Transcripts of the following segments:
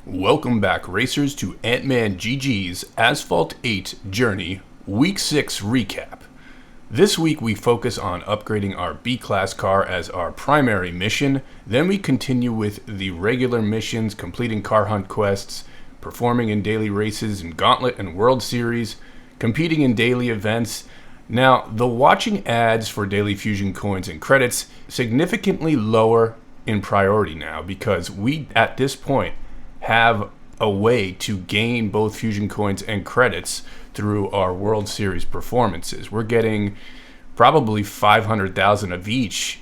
Welcome back, racers, to AntmanGG's Asphalt 8 Journey Week 6 recap. This week we focus on upgrading our B-Class car as our primary mission, then we continue with the regular missions, completing car hunt quests, performing in daily races in Gauntlet and World Series, competing in daily events. Now, the watching ads for daily fusion coins and credits significantly lower in priority now because we, at this point, have a way to gain both fusion coins and credits through our World Series performances. We're getting probably 500,000 of each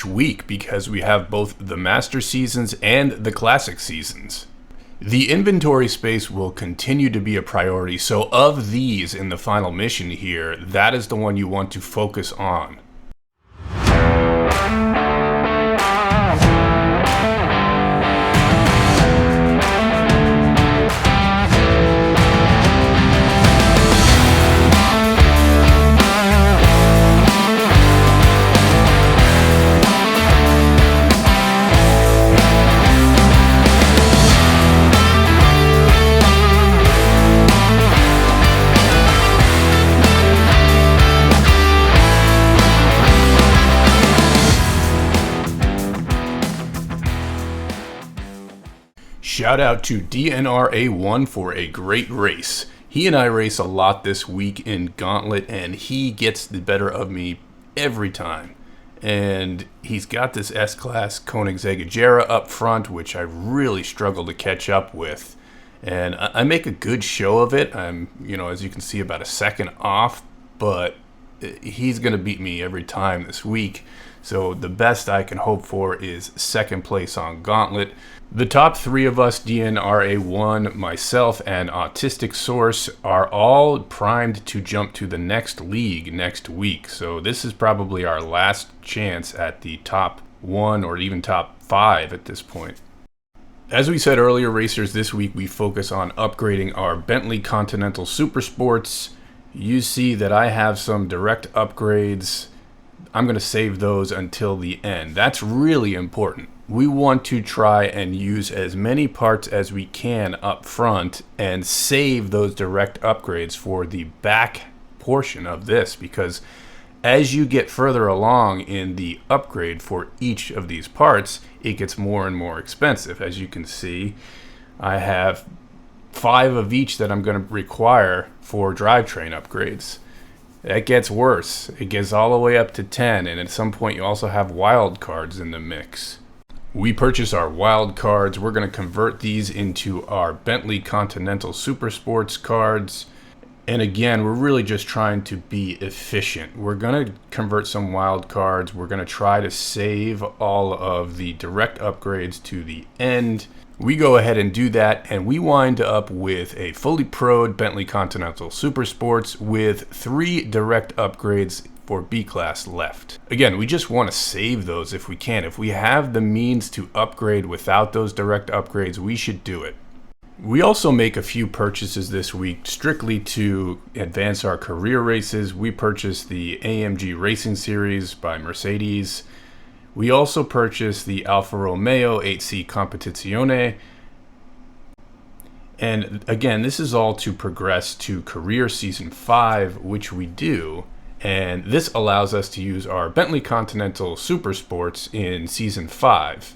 week because we have both the Master Seasons and the Classic Seasons. The inventory space will continue to be a priority, so of these in the final mission here, that is the one you want to focus on. Shout out to DNRA1 for a great race. He and I race a lot this week in Gauntlet, and he gets the better of me every time. And he's got this S-Class Koenigsegg up front, which I really struggle to catch up with. And I make a good show of it. I'm, as you can see, about a second off, but he's going to beat me every time this week. So the best I can hope for is second place on Gauntlet. The top three of us, DNRA1, myself, and Autistic Source, are all primed to jump to the next league next week. So this is probably our last chance at the top 1 or even top 5 at this point. As we said earlier, racers, this week we focus on upgrading our Bentley Continental Supersports. You see that I have some direct upgrades. I'm going to save those until the end. That's really important. We want to try and use as many parts as we can up front and save those direct upgrades for the back portion of this, because as you get further along in the upgrade for each of these parts, it gets more and more expensive. As you can see, I have 5 of each that I'm going to require for drivetrain upgrades. That gets worse. It gets all the way up to 10, and at some point you also have wild cards in the mix. We purchase our wild cards. We're going to convert these into our Bentley Continental Supersports cards. And again, we're really just trying to be efficient. We're going to convert some wild cards. We're going to try to save all of the direct upgrades to the end. We go ahead and do that, and we wind up with a fully pro'd Bentley Continental Supersports with 3 direct upgrades for B-Class left. Again, we just want to save those if we can. If we have the means to upgrade without those direct upgrades, we should do it. We also make a few purchases this week strictly to advance our career races. We purchased the AMG Racing Series by Mercedes. We also purchased the Alfa Romeo 8C Competizione. And again, this is all to progress to Career Season 5, which we do. And this allows us to use our Bentley Continental Supersports in Season 5.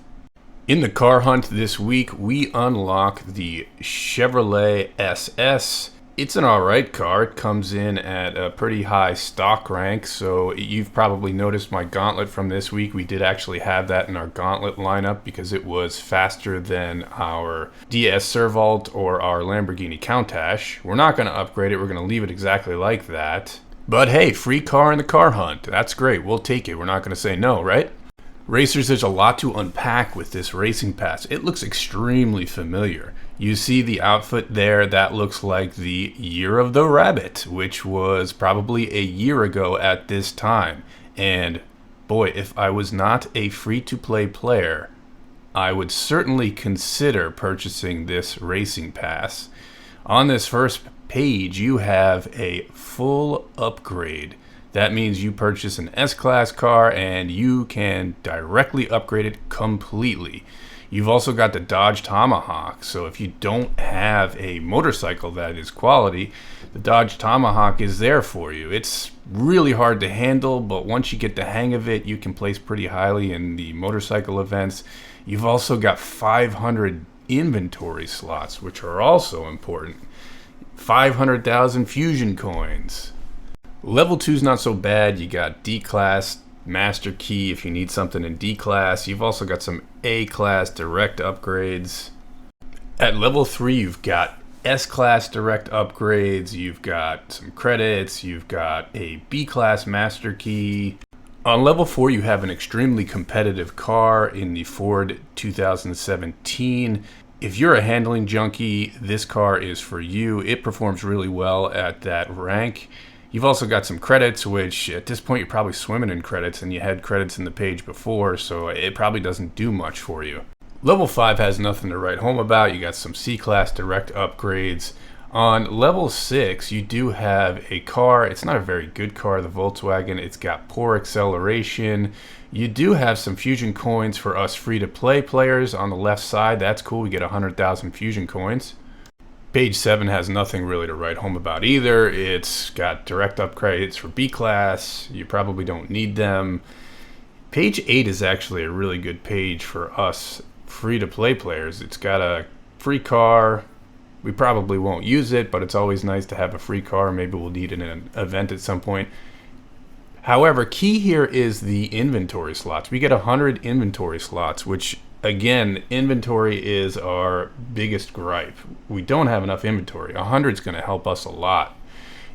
In the car hunt this week, we unlock the Chevrolet SS. It's an alright car. It comes in at a pretty high stock rank, so you've probably noticed my Gauntlet from this week. We did actually have that in our Gauntlet lineup because it was faster than our DS Servolt or our Lamborghini Countach. We're not going to upgrade it. We're going to leave it exactly like that. But hey, free car in the car hunt. That's great. We'll take it. We're not going to say no, right? Racers, there's a lot to unpack with this racing pass. It looks extremely familiar. You see the outfit there, that looks like the Year of the Rabbit, which was probably a year ago at this time. And boy, if I was not a free-to-play player, I would certainly consider purchasing this racing pass. On this first page, you have a full upgrade. That means you purchase an S-Class car and you can directly upgrade it completely. You've also got the Dodge Tomahawk. So if you don't have a motorcycle that is quality, the Dodge Tomahawk is there for you. It's really hard to handle, but once you get the hang of it, you can place pretty highly in the motorcycle events. You've also got 500 inventory slots, which are also important. 500,000 fusion coins. Level 2 is not so bad. You got D-Class Master Key if you need something in D-Class. You've also got some A-Class direct upgrades. At level 3, you've got S-Class direct upgrades. You've got some credits. You've got a B-Class Master Key. On level 4, you have an extremely competitive car in the Ford 2017. If you're a handling junkie, this car is for you. It performs really well at that rank. You've also got some credits, which at this point you're probably swimming in credits, and you had credits in the page before, so it probably doesn't do much for you. Level 5 has nothing to write home about. You got some C-Class direct upgrades. On level 6, you do have a car. It's not a very good car, the Volkswagen. It's got poor acceleration. You do have some fusion coins for us free-to-play players on the left side. That's cool. We get 100,000 fusion coins. Page 7 has nothing really to write home about either. It's got direct upgrades for B-Class. You probably don't need them. Page 8 is actually a really good page for us free-to-play players. It's got a free car. We probably won't use it, but it's always nice to have a free car. Maybe we'll need it in an event at some point. However, key here is the inventory slots. We get 100 inventory slots, which, again, inventory is our biggest gripe. We don't have enough inventory. 100 is going to help us a lot.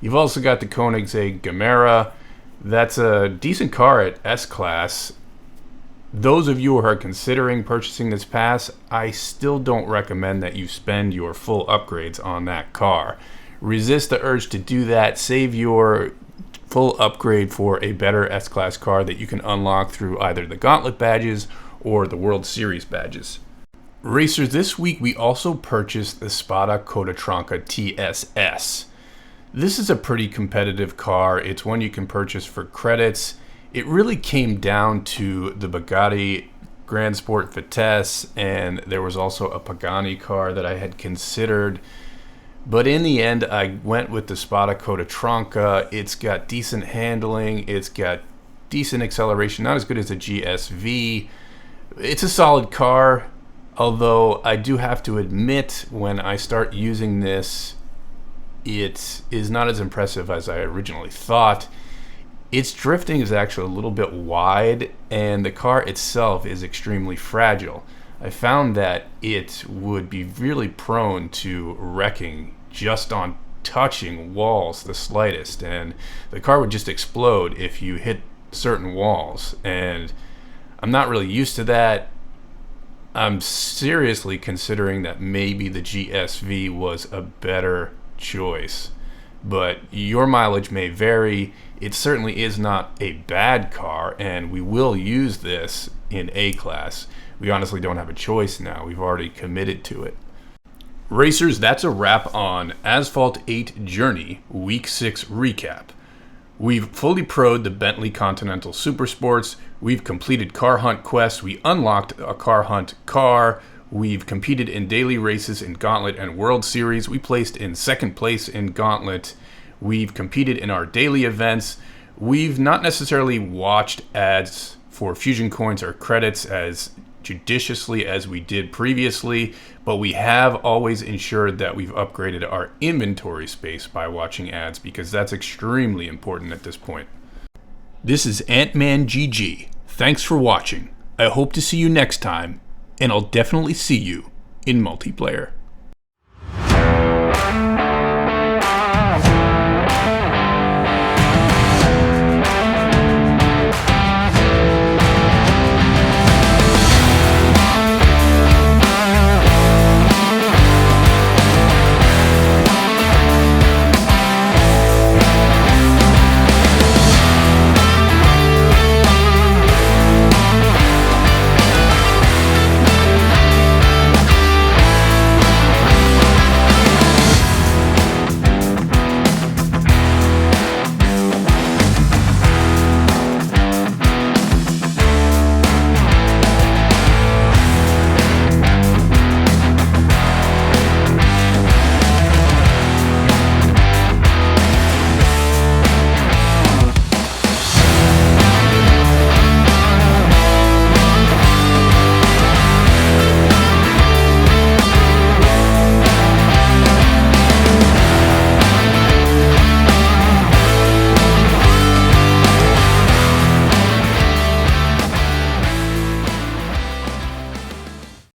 You've also got the Koenigsegg Gemera. That's a decent car at S-Class. Those of you who are considering purchasing this pass, I still don't recommend that you spend your full upgrades on that car. Resist the urge to do that. Save your full upgrade for a better S-Class car that you can unlock through either the Gauntlet badges or the World Series badges. Racers, this week we also purchased the Spada Kototranka TSS. This is a pretty competitive car. It's one you can purchase for credits. It really came down to the Bugatti Grand Sport Vitesse, and there was also a Pagani car that I had considered. But in the end, I went with the Spada Kototranka. It's got decent handling. It's got decent acceleration. Not as good as a GSV. It's a solid car, although I do have to admit when I start using this, it is not as impressive as I originally thought. Its drifting is actually a little bit wide, and the car itself is extremely fragile. I found that it would be really prone to wrecking just on touching walls the slightest, and the car would just explode if you hit certain walls, and I'm not really used to that. I'm seriously considering that maybe the GSV was a better choice, but your mileage may vary. It certainly is not a bad car, and we will use this in A-Class. We honestly don't have a choice now. We've already committed to it. Racers, that's a wrap on Asphalt 8 Journey Week 6 recap. We've fully pro'd the Bentley Continental Supersports. We've completed car hunt quests. We unlocked a car hunt car. We've competed in daily races in Gauntlet and World Series. We placed in second place in Gauntlet. We've competed in our daily events. We've not necessarily watched ads for fusion coins or credits as judiciously as we did previously, but we have always ensured that we've upgraded our inventory space by watching ads, because that's extremely important at this point. This is AntmanGG. Thanks for watching. I hope to see you next time, and I'll definitely see you in multiplayer.